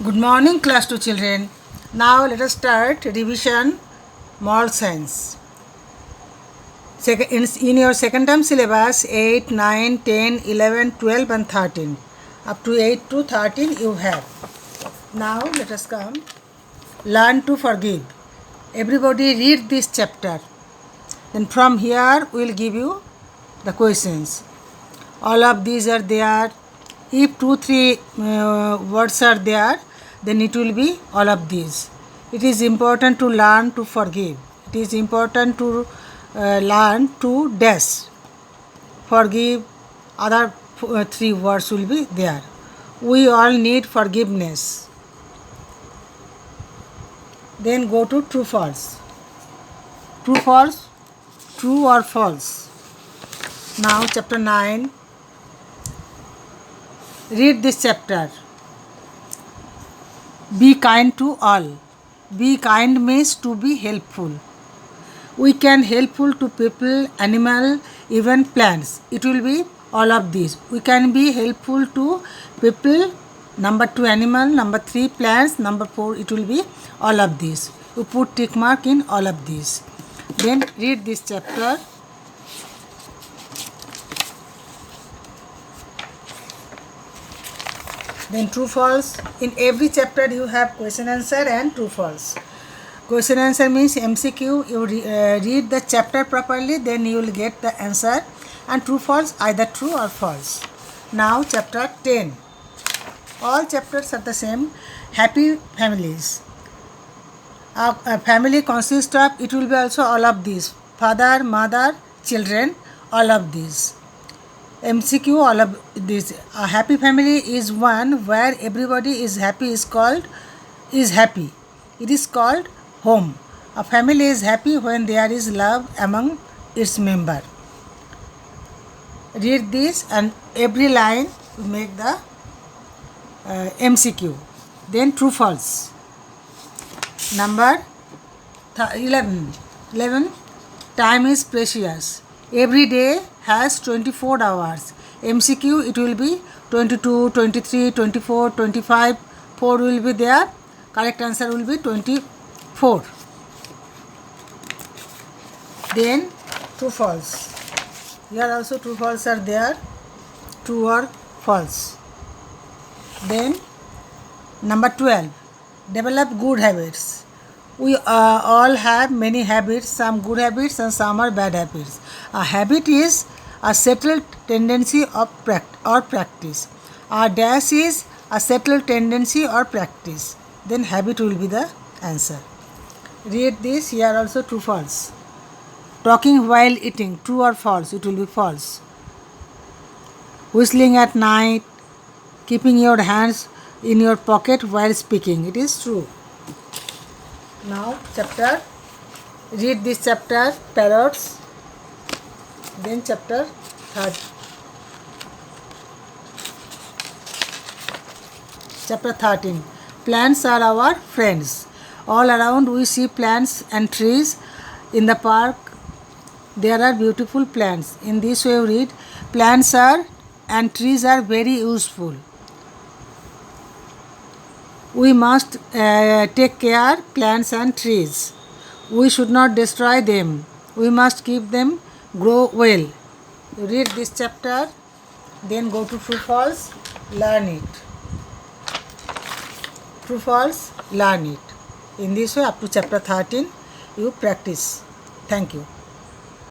Good morning, class 2 children. Now let us start revision moral science. In your second term syllabus 8, 9, 10, 11, 12 and 13. Up to 8 to 13 you have. Now let us come. Learn to forgive. Everybody read this chapter. Then from here we will give you the questions. All of these are there. If 2-3 words are there, then it will be all of these. It is important to learn to forgive. It is important to learn to dash. Forgive. Other 3 words will be there. We all need forgiveness. Then go to true false. True false. True or false. Now chapter 9. Read this chapter. Be kind to all. Be kind means to be helpful. We can helpful to people, animal, even plants. It will be all of these. We can be helpful to people. Number 2 animal, number 3 plants, number 4 it will be all of these. You put tick mark in all of these. Then read this chapter. Then true false. In every chapter you have question answer and true false. Question answer means MCQ. You read the chapter properly, then you will get the answer. And true false, either true or false. Now chapter 10. All chapters are the same. Happy families. A family consists of, it will be also all of these. Father, mother, children, all of these. MCQ, all of this. A happy family is one where everybody is happy, is happy. It is called home. A family is happy when there is love among its member. Read this and every line make the MCQ. Then true false. Number 11. Time is precious. Every day has 24 hours. MCQ it will be 22, 23, 24, 25. 4 will be there. Correct answer will be 24. Then true false. Here also true false are there. True or false. Then number 12. Develop good habits. We all have many habits, some good habits and some are bad habits. A habit is a settled tendency or practice. A dash is a settled tendency or practice. Then habit will be the answer. Read this. Here also true false. Talking while eating, true or false? It will be false. Whistling at night, keeping your hands in your pocket while speaking, it is true. Now chapter, read this chapter, parrots. Then chapter 3. Chapter 13. Plants are our friends. All around we see plants and trees. In the park there are beautiful plants. In this way we read, plants are and trees are very useful. We must take care plants and trees. We should not destroy them. We must keep them grow well. You read this chapter, then go to true false, learn it. True false, learn it. In this way up to chapter 13 you practice. Thank you.